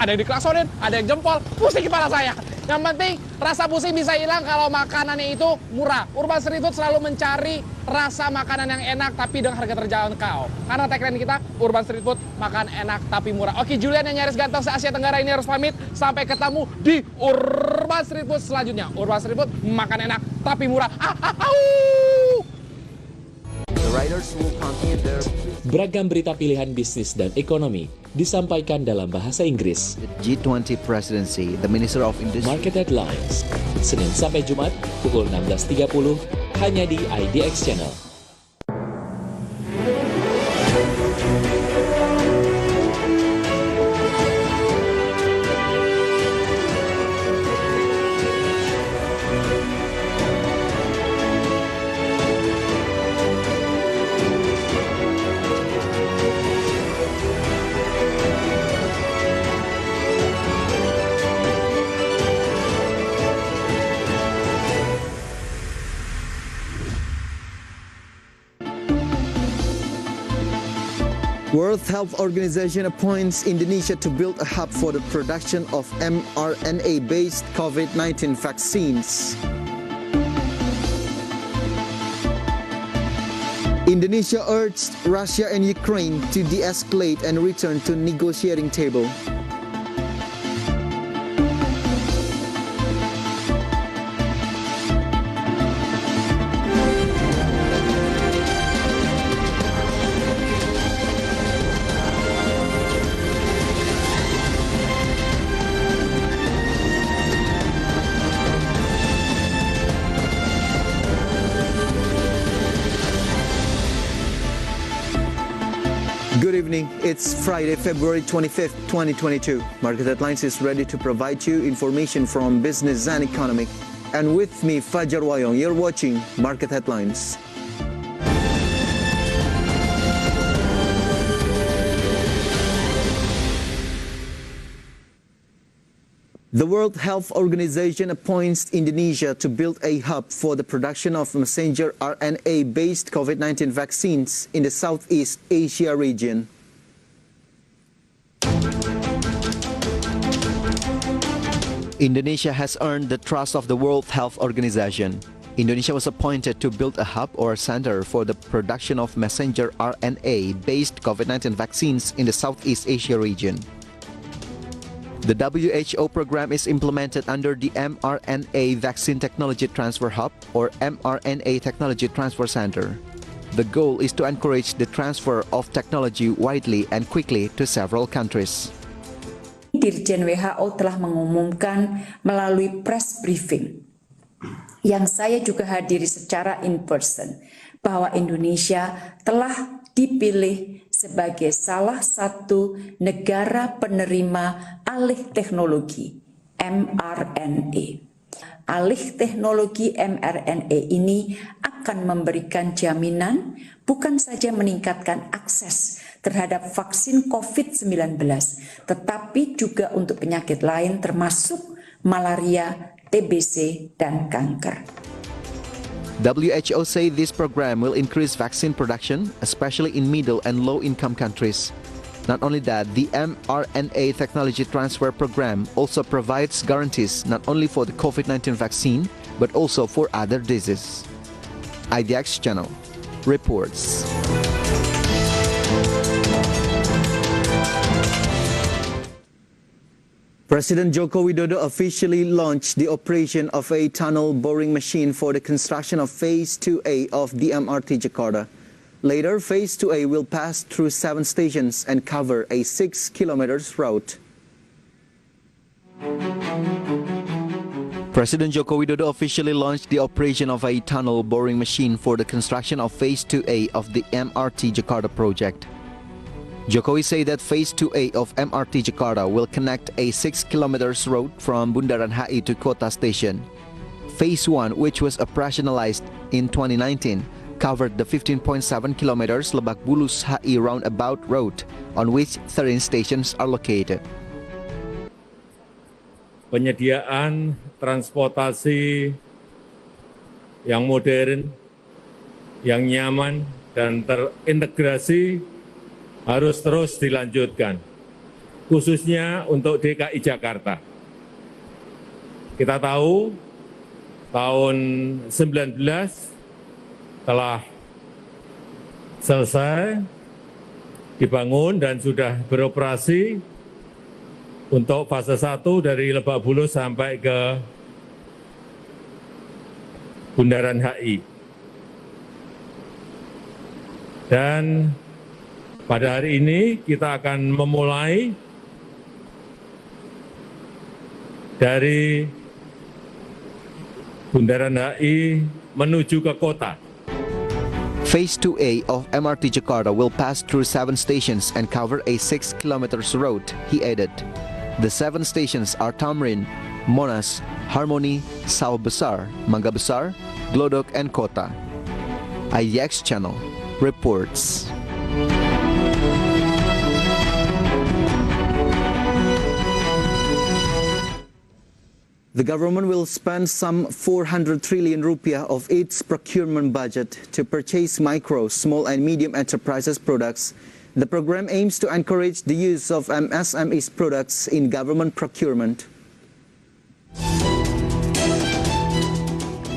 ada yang diklaksonin, ada yang jempol, pusing kepala saya. Yang penting rasa pusing bisa hilang kalau makanannya itu murah. Urban Street Food selalu mencari rasa makanan yang enak tapi dengan harga terjangkau. Karena tagline kita, Urban Street Food, makan enak tapi murah. Oke, Julian yang nyaris ganteng se-Asia Tenggara ini harus pamit. Sampai ketemu di Urban Street Food selanjutnya. Urban Street Food, makan enak tapi murah. Beragam berita pilihan bisnis dan ekonomi disampaikan dalam bahasa Inggris. G20 Presidency, the Minister of Industry. Market Headlines, Senin sampai Jumat pukul 16.30 hanya di IDX Channel. World Health Organization appoints Indonesia to build a hub for the production of mRNA-based COVID-19 vaccines. Indonesia urged Russia and Ukraine to de-escalate and return to negotiating table. Good evening, it's Friday, February 25th, 2022. Market Headlines is ready to provide you information from business and economic. And with me, Fajar Wayong, you're watching Market Headlines. The World Health Organization appoints Indonesia to build a hub for the production of messenger RNA-based COVID-19 vaccines in the Southeast Asia region. Indonesia has earned the trust of the World Health Organization. Indonesia was appointed to build a hub or center for the production of messenger RNA-based COVID-19 vaccines in the Southeast Asia region. The WHO program is implemented under the mRNA Vaccine Technology Transfer Hub or mRNA Technology Transfer Center. The goal is to encourage the transfer of technology widely and quickly to several countries. Dirjen WHO telah mengumumkan melalui press briefing yang saya juga hadiri secara in person bahwa Indonesia telah dipilih sebagai salah satu negara penerima alih teknologi mRNA. Alih teknologi mRNA ini akan memberikan jaminan bukan saja meningkatkan akses terhadap vaksin COVID-19, tetapi juga untuk penyakit lain termasuk malaria, TBC, dan kanker. WHO say this program will increase vaccine production, especially in middle and low-income countries. Not only that, the mRNA technology transfer program also provides guarantees not only for the COVID-19 vaccine, but also for other diseases. IDX Channel reports. President Joko Widodo officially launched the operation of a tunnel boring machine for the construction of Phase 2A of the MRT Jakarta. Later, Phase 2A will pass through 7 stations and cover a 6 kilometers route. President Joko Widodo officially launched the operation of a tunnel boring machine for the construction of Phase 2A of the MRT Jakarta project. Jokowi say that Phase 2A of MRT Jakarta will connect a 6 kilometers road from Bundaran HI to Kota Station. Phase 1, which was operationalized in 2019, covered the 15.7 kilometers Lebak Bulus HI roundabout road, on which 13 stations are located. Penyediaan transportasi yang modern, yang nyaman, dan terintegrasi harus terus dilanjutkan. khususnya untuk DKI Jakarta. Kita tahu tahun 19 telah selesai dibangun dan sudah beroperasi untuk fase 1 dari Lebak Bulus sampai ke Bundaran HI. Dan pada hari ini kita akan memulai dari Bundaran HI menuju ke kota. Phase 2A of MRT Jakarta will pass through 7 stations and cover a 6 kilometers road, he added. The 7 stations are Tamrin, Monas, Harmony, Sawah Besar, Mangga Besar, Glodok, and Kota. IDX Channel reports. The government will spend some 400 trillion rupiah of its procurement budget to purchase micro, small and medium enterprises products. The program aims to encourage the use of MSMEs products in government procurement.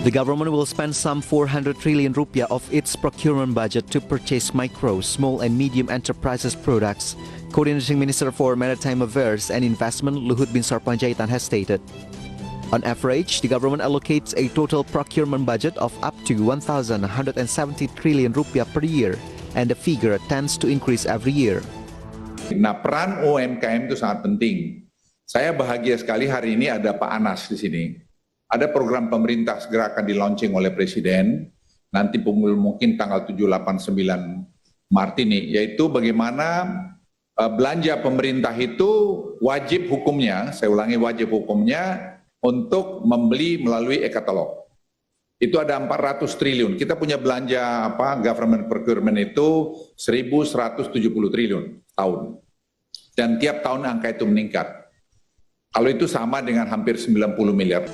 The government will spend some 400 trillion rupiah of its procurement budget to purchase micro, small and medium enterprises products. Coordinating Minister for Maritime Affairs and Investment Luhut Binsar Panjaitan has stated. On average, the government allocates a total procurement budget of up to 1,170 trillion rupiah per year, and the figure tends to increase every year. Nah, peran UMKM itu sangat penting. Saya bahagia sekali hari ini ada Pak Anas di sini. Ada program pemerintah segera akan di-launching oleh Presiden, nanti mungkin tanggal 7, 8, 9 Maret ini, yaitu bagaimana belanja pemerintah itu wajib hukumnya, saya ulangi wajib hukumnya, untuk membeli melalui e-katalog. Itu ada 400 triliun. Kita punya belanja government procurement itu 1.170 triliun tahun. Dan tiap tahun angka itu meningkat. Kalau itu sama dengan hampir 90 miliar.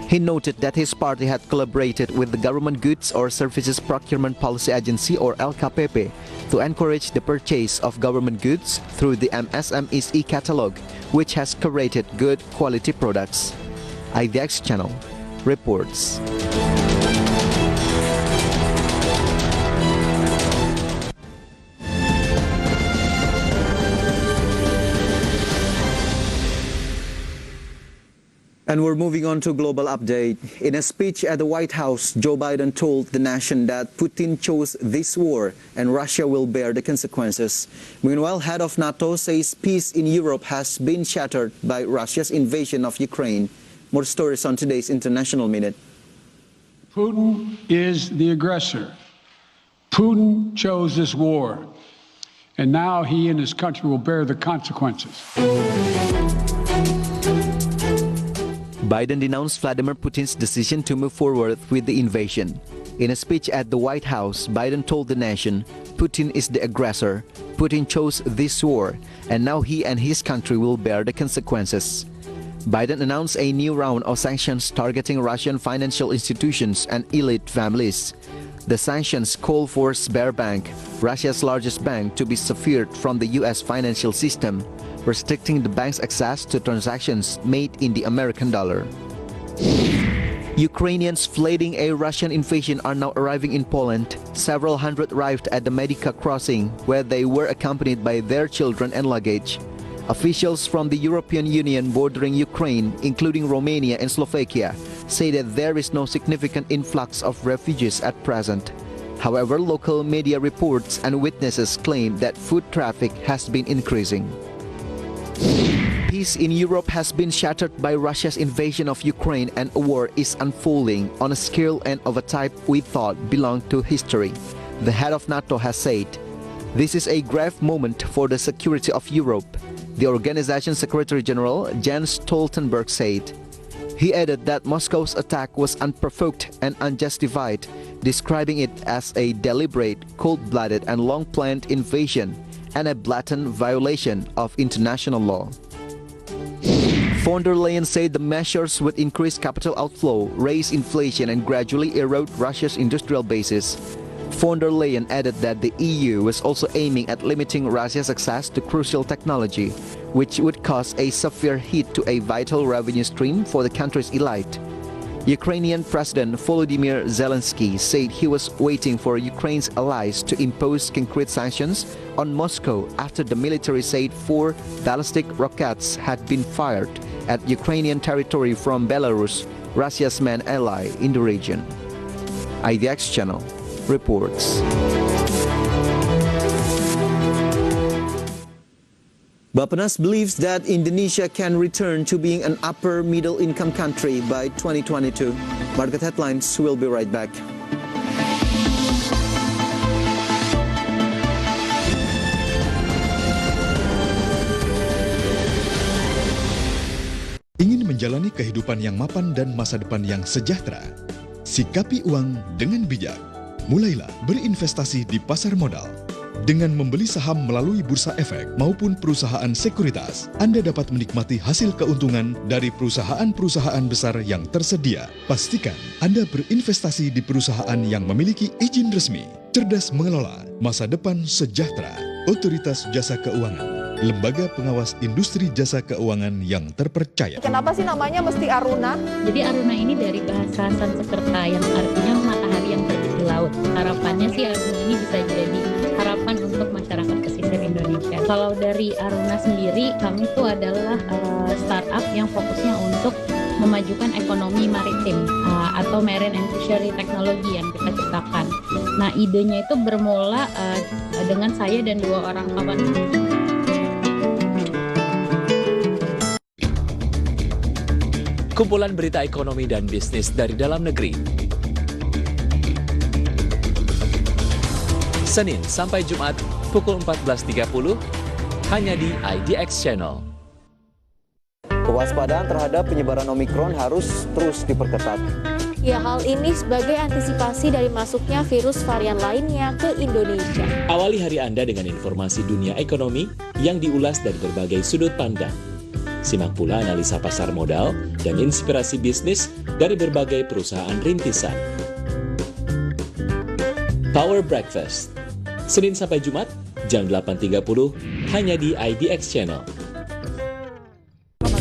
He noted that his party had collaborated with the Government Goods or Services Procurement Policy Agency or LKPP to encourage the purchase of government goods through the MSMEs e-catalog, which has curated good quality products. IDX Channel reports. And we're moving on to global update. In a speech at the White House, Joe Biden told the nation that Putin chose this war and Russia will bear the consequences. Meanwhile, head of NATO says peace in Europe has been shattered by Russia's invasion of Ukraine. More stories on today's International Minute. Putin is the aggressor. Putin chose this war, and now he and his country will bear the consequences. Biden denounced Vladimir Putin's decision to move forward with the invasion. In a speech at the White House, Biden told the nation, Putin is the aggressor. Putin chose this war, and now he and his country will bear the consequences. Biden announced a new round of sanctions targeting Russian financial institutions and elite families. The sanctions call for Sberbank, Russia's largest bank, to be severed from the U.S. financial system, restricting the bank's access to transactions made in the American dollar. Ukrainians fleeing a Russian invasion are now arriving in Poland. Several hundred arrived at the Medica crossing, where they were accompanied by their children and luggage. Officials from the European Union bordering Ukraine, including Romania and Slovakia, say that there is no significant influx of refugees at present. However, local media reports and witnesses claim that foot traffic has been increasing. Peace in Europe has been shattered by Russia's invasion of Ukraine, and a war is unfolding on a scale and of a type we thought belonged to history, the head of NATO has said. This is a grave moment for the security of Europe, the organization's Secretary General Jens Stoltenberg said. He added that Moscow's attack was unprovoked and unjustified, describing it as a deliberate, cold-blooded and long-planned invasion and a blatant violation of international law. Von der Leyen said the measures would increase capital outflow, raise inflation and gradually erode Russia's industrial bases. Von der Leyen added that the EU was also aiming at limiting Russia's access to crucial technology, which would cause a severe hit to a vital revenue stream for the country's elite. Ukrainian President Volodymyr Zelensky said he was waiting for Ukraine's allies to impose concrete sanctions on Moscow after the military said 4 ballistic rockets had been fired at Ukrainian territory from Belarus, Russia's main ally in the region. IDX Channel reports. Bappenas believes that Indonesia can return to being an upper middle income country by 2022. Market headlines will be right back. Ingin menjalani kehidupan yang mapan dan masa depan yang sejahtera? Sikapi uang dengan bijak. Mulailah berinvestasi di pasar modal. Dengan membeli saham melalui Bursa Efek maupun perusahaan sekuritas, Anda dapat menikmati hasil keuntungan dari perusahaan-perusahaan besar yang tersedia. Pastikan Anda berinvestasi di perusahaan yang memiliki izin resmi. Cerdas mengelola, masa depan sejahtera. Otoritas Jasa Keuangan, lembaga pengawas industri jasa keuangan yang terpercaya. Kenapa sih namanya mesti Aruna? Jadi Aruna ini dari bahasa Sanskerta yang artinya matahari yang terbit di laut. Harapannya sih Aruna ini bisa jadi harapan untuk masyarakat pesisir Indonesia. Kalau dari Aruna sendiri, kami itu adalah startup yang fokusnya untuk memajukan ekonomi maritim atau marine and fishery technology yang kita ciptakan. Nah, idenya itu bermula dengan saya dan 2 orang kawan. Kumpulan berita ekonomi dan bisnis dari dalam negeri. Senin sampai Jumat pukul 14.30 hanya di IDX Channel. Kewaspadaan terhadap penyebaran Omikron harus terus diperketat. Ya, hal ini sebagai antisipasi dari masuknya virus varian lainnya ke Indonesia. Awali hari Anda dengan informasi dunia ekonomi yang diulas dari berbagai sudut pandang. Simak pula analisa pasar modal dan inspirasi bisnis dari berbagai perusahaan rintisan. Power Breakfast, Senin sampai Jumat, jam 8.30, hanya di IDX Channel.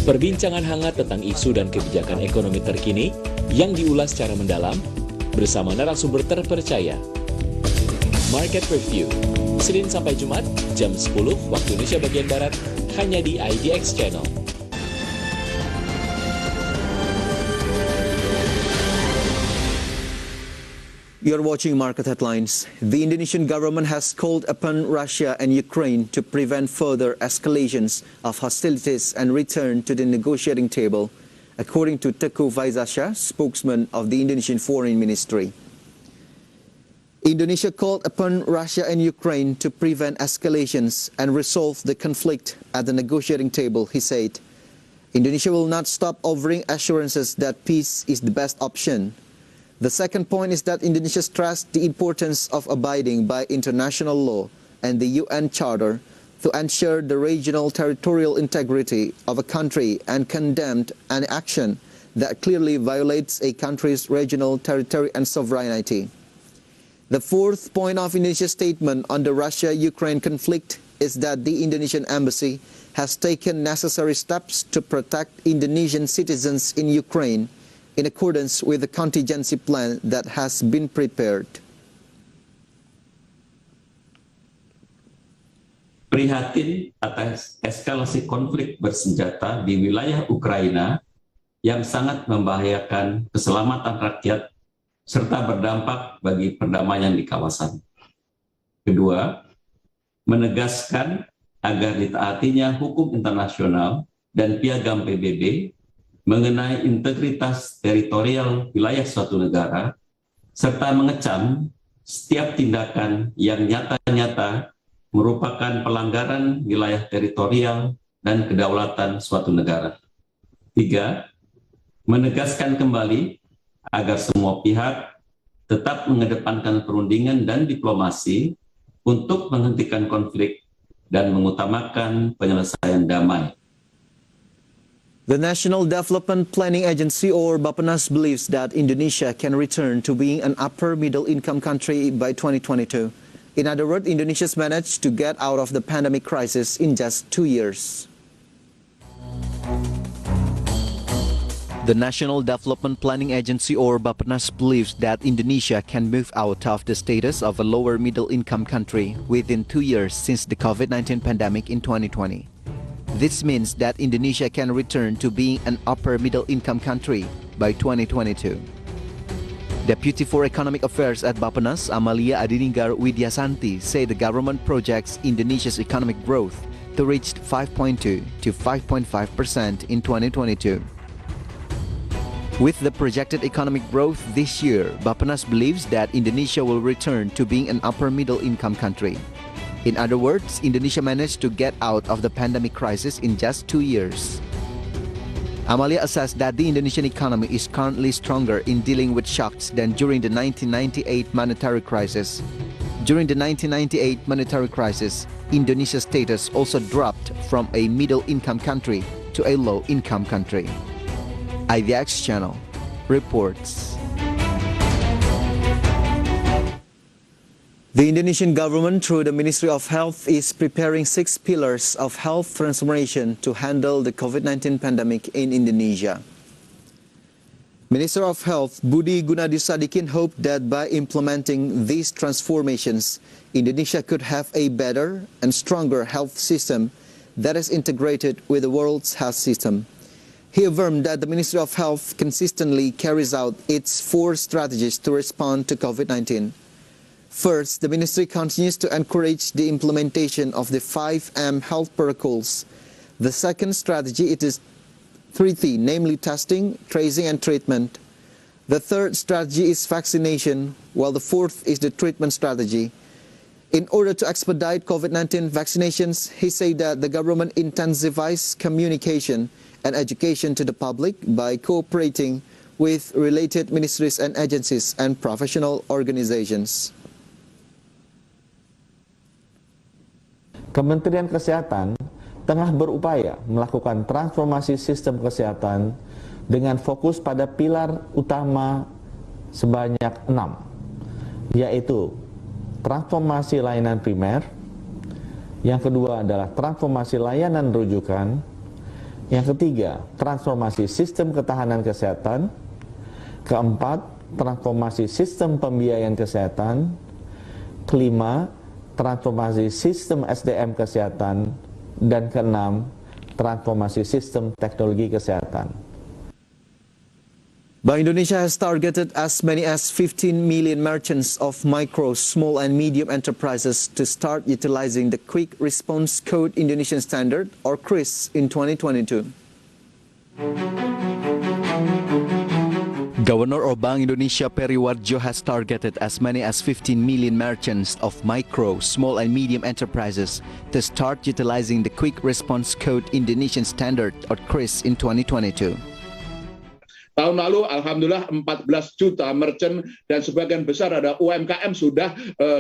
Perbincangan hangat tentang isu dan kebijakan ekonomi terkini yang diulas secara mendalam bersama narasumber terpercaya. Market Review, Senin sampai Jumat, jam 10 waktu Indonesia bagian Barat, hanya di IDX Channel. You're watching Market Headlines. The Indonesian government has called upon Russia and Ukraine to prevent further escalations of hostilities and return to the negotiating table, according to Teguh Faizasha, spokesman of the Indonesian Foreign Ministry. Indonesia called upon Russia and Ukraine to prevent escalations and resolve the conflict at the negotiating table, he said. Indonesia will not stop offering assurances that peace is the best option. The second point is that Indonesia stressed the importance of abiding by international law and the UN Charter to ensure the regional territorial integrity of a country and condemned any action that clearly violates a country's regional territory and sovereignty. The fourth point of Indonesia's statement on the Russia-Ukraine conflict is that the Indonesian embassy has taken necessary steps to protect Indonesian citizens in Ukraine in accordance with the contingency plan that has been prepared. Prihatin atas eskalasi konflik bersenjata di wilayah Ukraina yang sangat membahayakan keselamatan rakyat serta berdampak bagi perdamaian di kawasan. Kedua, menegaskan agar ditaatinya hukum internasional dan piagam PBB mengenai integritas teritorial wilayah suatu negara, serta mengecam setiap tindakan yang nyata-nyata merupakan pelanggaran wilayah teritorial dan kedaulatan suatu negara. 3, menegaskan kembali agar semua pihak tetap mengedepankan perundingan dan diplomasi untuk menghentikan konflik dan mengutamakan penyelesaian damai. The National Development Planning Agency, or Bappenas, believes that Indonesia can return to being an upper middle income country by 2022. In other words, Indonesia's managed to get out of the pandemic crisis in just 2 years. The National Development Planning Agency, or Bappenas, believes that Indonesia can move out of the status of a lower middle income country within 2 years since the COVID-19 pandemic in 2020. This means that Indonesia can return to being an upper middle income country by 2022. Deputy for Economic Affairs at Bappenas, Amalia Adininggar Widyasanti, say the government projects Indonesia's economic growth to reach 5.2 to 5.5% in 2022. With the projected economic growth this year, Bappenas believes that Indonesia will return to being an upper middle income country. In other words, Indonesia managed to get out of the pandemic crisis in just 2 years. Amalia assessed that the Indonesian economy is currently stronger in dealing with shocks than during the 1998 monetary crisis. During the 1998 monetary crisis, Indonesia's status also dropped from a middle-income country to a low-income country. IDX Channel reports. The Indonesian government, through the Ministry of Health, is preparing 6 pillars of health transformation to handle the COVID-19 pandemic in Indonesia. Minister of Health Budi Gunadi Sadikin hoped that by implementing these transformations, Indonesia could have a better and stronger health system that is integrated with the world's health system. He affirmed that the Ministry of Health consistently carries out its 4 strategies to respond to COVID-19. First, the ministry continues to encourage the implementation of the 5M health protocols. The second strategy is 3T, namely testing, tracing, and treatment. The third strategy is vaccination, while the fourth is the treatment strategy. In order to expedite COVID-19 vaccinations, he said that the government intensifies communication and education to the public by cooperating with related ministries and agencies and professional organizations. Kementerian Kesehatan tengah berupaya melakukan transformasi sistem kesehatan dengan fokus pada pilar utama sebanyak 6, yaitu transformasi layanan primer, yang kedua adalah transformasi layanan rujukan, yang ketiga transformasi sistem ketahanan kesehatan, keempat transformasi sistem pembiayaan kesehatan, kelima transformasi sistem SDM kesehatan, dan keenam, transformasi sistem teknologi kesehatan. Bank Indonesia has targeted as many as 15 million merchants of micro, small and medium enterprises to start utilizing the Quick Response Code Indonesian Standard, or QRIS, in 2022. Governor of Bank Indonesia Peri Warjo has targeted as many as 15 million merchants of micro, small and medium enterprises to start utilizing the Quick Response Code Indonesian Standard, or QRIS, in 2022. Tahun lalu alhamdulillah 14 juta merchant dan sebagian besar ada UMKM sudah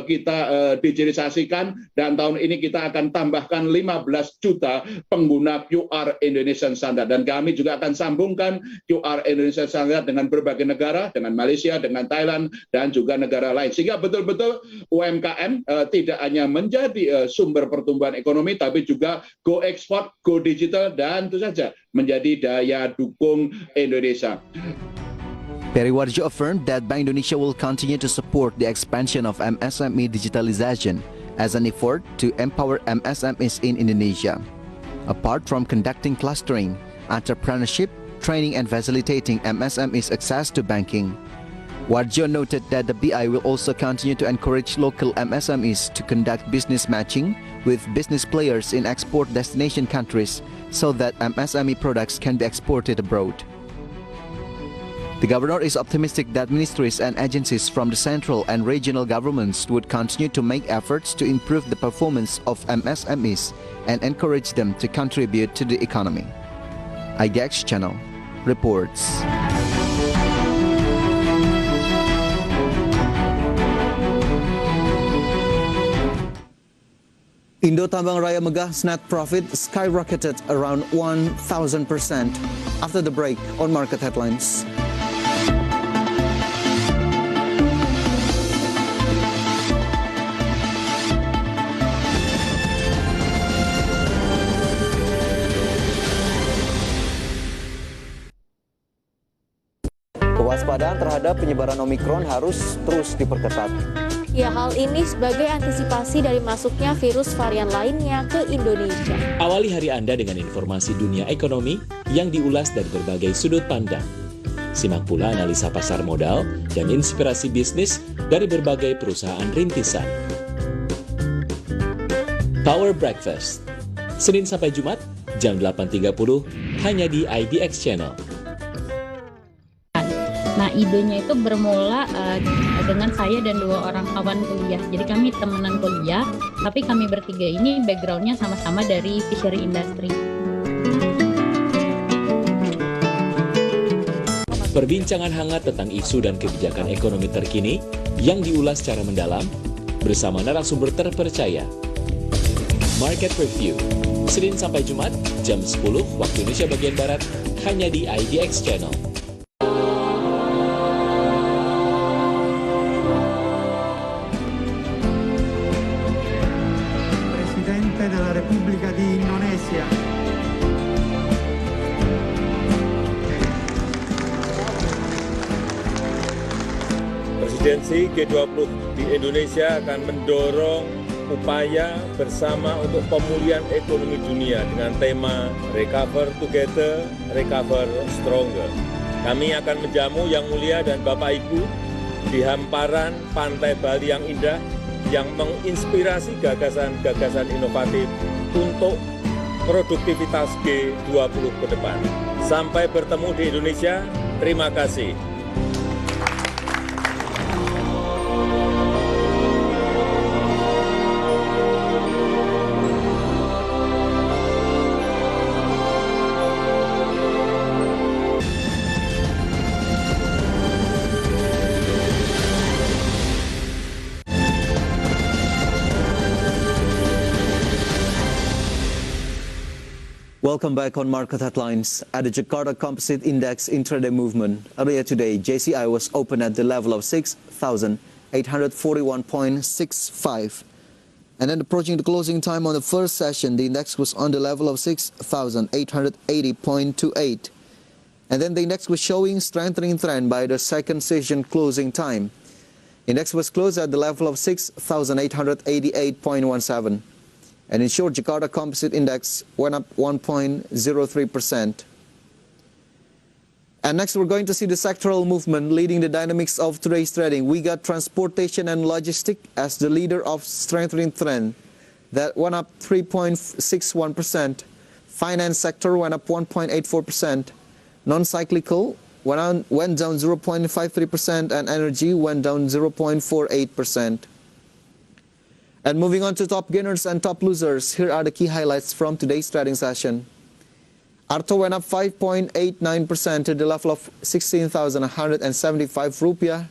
kita digitalisasikan, dan tahun ini kita akan tambahkan 15 juta pengguna QR Indonesian Standard, dan kami juga akan sambungkan QR Indonesian Standard dengan berbagai negara, dengan Malaysia, dengan Thailand dan juga negara lain, sehingga betul-betul UMKM tidak hanya menjadi sumber pertumbuhan ekonomi tapi juga go export, go digital, dan itu saja menjadi daya dukung Indonesia. Peri Warjo affirmed that Bank Indonesia will continue to support the expansion of MSME digitalization as an effort to empower MSMEs in Indonesia. Apart from conducting clustering, entrepreneurship, training and facilitating MSMEs access to banking, Warjo noted that the BI will also continue to encourage local MSMEs to conduct business matching with business players in export destination countries so that MSME products can be exported abroad. The governor is optimistic that ministries and agencies from the central and regional governments would continue to make efforts to improve the performance of MSMEs and encourage them to contribute to the economy. IDX Channel reports. Indo Tambang Raya Megah's net profit skyrocketed around 1,000% after the break on market headlines. Kewaspadaan terhadap penyebaran Omikron harus terus diperketat. Ya, hal ini sebagai antisipasi dari masuknya virus varian lainnya ke Indonesia. Awali hari Anda dengan informasi dunia ekonomi yang diulas dari berbagai sudut pandang. Simak pula analisa pasar modal dan inspirasi bisnis dari berbagai perusahaan rintisan. Power Breakfast, Senin sampai Jumat, jam 8.30, hanya di IDX Channel. Nah, idenya itu bermula dengan saya dan 2 orang kawan kuliah. Jadi kami temenan kuliah, tapi kami bertiga ini backgroundnya sama-sama dari fishery industry. Perbincangan hangat tentang isu dan kebijakan ekonomi terkini yang diulas secara mendalam bersama narasumber terpercaya. Market Review, Senin sampai Jumat, jam 10 waktu Indonesia bagian Barat, hanya di IDX Channel. Della Repubblica di Indonesia. Presidensi G20 di Indonesia akan mendorong upaya bersama untuk pemulihan ekonomi dunia dengan tema Recover Together, Recover Stronger. Kami akan menjamu Yang Mulia dan Bapak Ibu di hamparan pantai Bali yang indah, yang menginspirasi gagasan-gagasan inovatif untuk produktivitas G20 ke depan. Sampai bertemu di Indonesia, terima kasih. Welcome back on Market Headlines. At the Jakarta Composite Index intraday movement, earlier today, JCI was open at the level of 6,841.65. And then approaching the closing time on the first session, the index was on the level of 6,880.28. And then the index was showing strengthening trend by the second session closing time. Index was closed at the level of 6,888.17. And in short, Jakarta Composite Index went up 1.03%. And next we're going to see the sectoral movement leading the dynamics of today's trading. We got transportation and logistics as the leader of strengthening trend. That went up 3.61%. Finance sector went up 1.84%. Non-cyclical went down 0.53%, and energy went down 0.48%. And moving on to top gainers and top losers, here are the key highlights from today's trading session. Arto went up 5.89% to the level of 16,175 rupiah.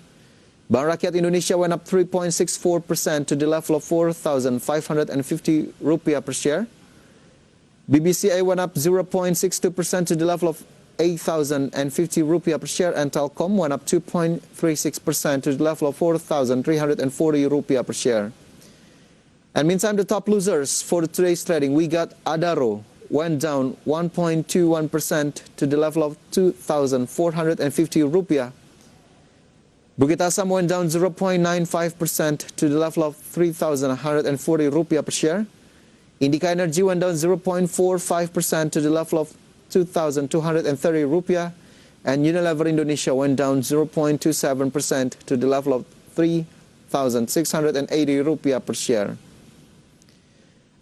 Bank Rakyat Indonesia went up 3.64% to the level of 4,550 rupiah per share. BBCA went up 0.62% to the level of 8,050 rupiah per share, and Telkom went up 2.36% to the level of 4,340 rupiah per share. And meantime, the top losers for today's trading, we got Adaro went down 1.21% to the level of 2,450 rupiah. Bukit Asam went down 0.95% to the level of 3,140 rupiah per share. Indica Energy went down 0.45% to the level of 2,230 rupiah. And Unilever Indonesia went down 0.27% to the level of 3,680 rupiah per share.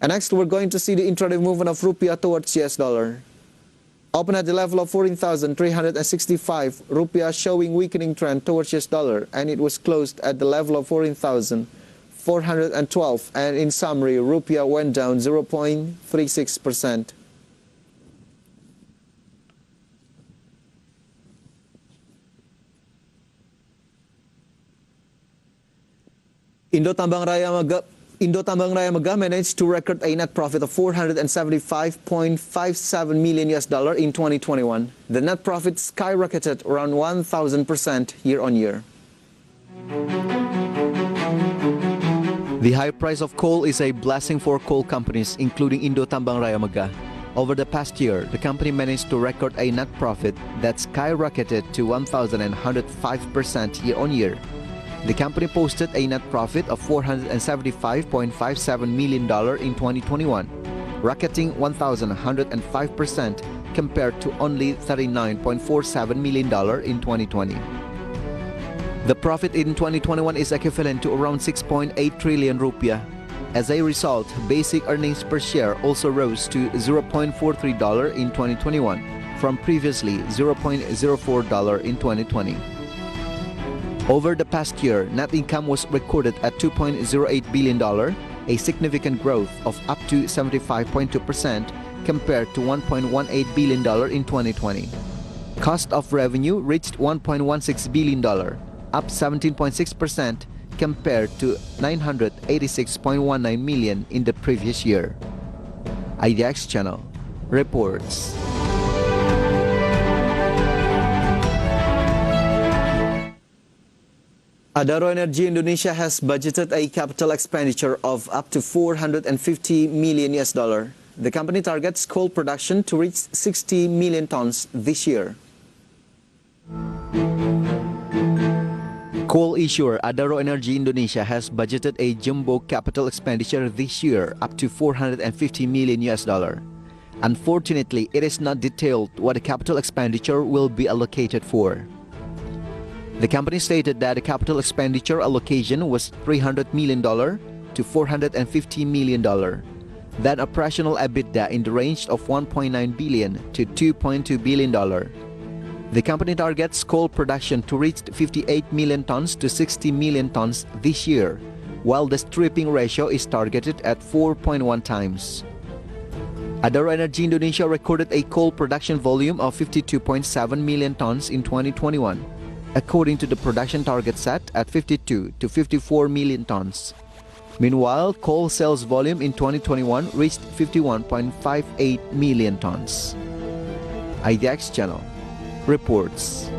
And next, we're going to see the intraday movement of rupiah towards US dollar. Open at the level of 14,365 rupiah, showing weakening trend towards US dollar, and it was closed at the level of 14,412. And in summary, rupiah went down 0.36%. Indo Tambang Raya Indo Tambang Raya Megah managed to record a net profit of $475.57 million in 2021. The net profit skyrocketed around 1,000% year-on-year. The high price of coal is a blessing for coal companies, including Indo Tambang Raya Megah. Over the past year, the company managed to record a net profit that skyrocketed to 1,105% year-on-year. The company posted a net profit of $475.57 million in 2021, rocketing 1,105% compared to only $39.47 million in 2020. The profit in 2021 is equivalent to around 6.8 trillion rupiah. As a result, basic earnings per share also rose to $0.43 in 2021 from previously $0.04 in 2020. Over the past year, net income was recorded at $2.08 billion, a significant growth of up to 75.2% compared to $1.18 billion in 2020. Cost of revenue reached $1.16 billion, up 17.6% compared to $986.19 million in the previous year. IDX Channel reports. Adaro Energy Indonesia has budgeted a capital expenditure of up to $450 million. The company targets coal production to reach 60 million tons this year. Coal issuer Adaro Energy Indonesia has budgeted a jumbo capital expenditure this year up to $450 million. Unfortunately, it is not detailed what the capital expenditure will be allocated for. The company stated that the capital expenditure allocation was $300 million to $450 million. That operational EBITDA in the range of $1.9 billion to $2.2 billion. The company targets coal production to reach 58 million tons to 60 million tons this year, while the stripping ratio is targeted at 4.1 times. Adaro Energy Indonesia recorded a coal production volume of 52.7 million tons in 2021, according to the production target set at 52 to 54 million tons. Meanwhile, coal sales volume in 2021 reached 51.58 million tons. IDX Channel reports.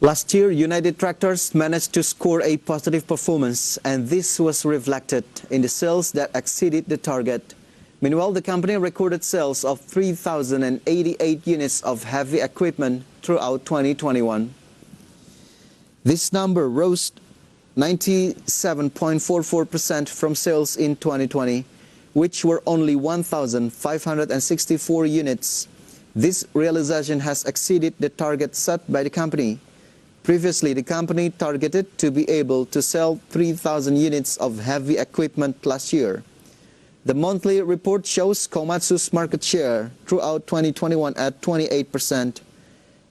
Last year, United Tractors managed to score a positive performance, and this was reflected in the sales that exceeded the target. Meanwhile, the company recorded sales of 3,088 units of heavy equipment throughout 2021. This number rose 97.44% from sales in 2020, which were only 1,564 units. This realization has exceeded the target set by the company. Previously, the company targeted to be able to sell 3,000 units of heavy equipment last year. The monthly report shows Komatsu's market share throughout 2021 at 28%.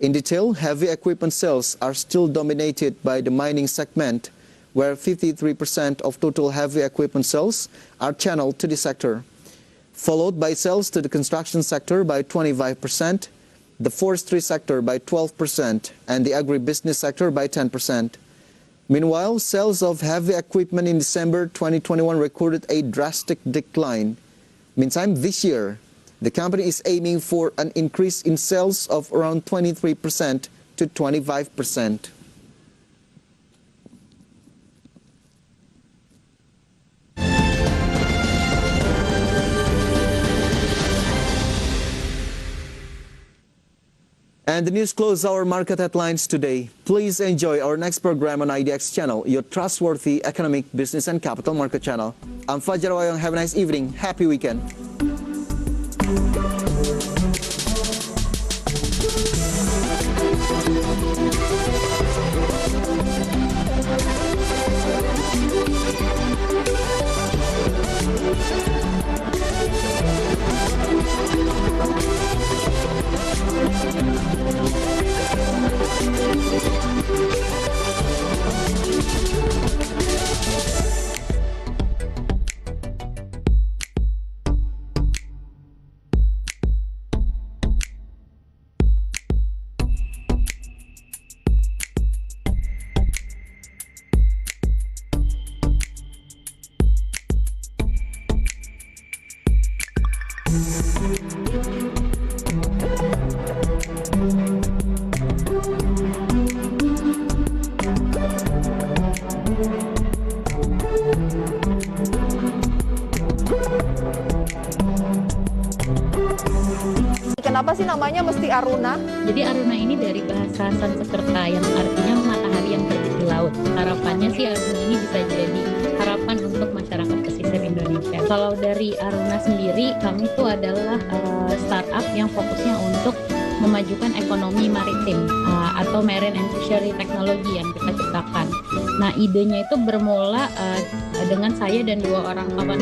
In detail, heavy equipment sales are still dominated by the mining segment, where 53% of total heavy equipment sales are channeled to the sector, followed by sales to the construction sector by 25%, the forestry sector by 12%, and the agribusiness sector by 10%. Meanwhile, sales of heavy equipment in December 2021 recorded a drastic decline. Meantime, this year, the company is aiming for an increase in sales of around 23% to 25%. And the news closes our market headlines today. Please enjoy our next program on IDX Channel, your trustworthy economic, business, and capital market channel. I'm Fajar Wayong. Have a nice evening. Happy weekend. Kenapa sih namanya mesti Aruna? Jadi Aruna ini dari bahasa Sanskerta yang artinya matahari yang terbit di laut. Harapannya sih Aruna ini bisa jadi harapan untuk masyarakat pesisir Indonesia. Kalau dari Aruna sendiri, kami itu adalah startup yang fokusnya untuk memajukan ekonomi maritim atau marine and fishery technology yang kita ciptakan. Nah, idenya itu bermula dengan saya dan 2 orang kawan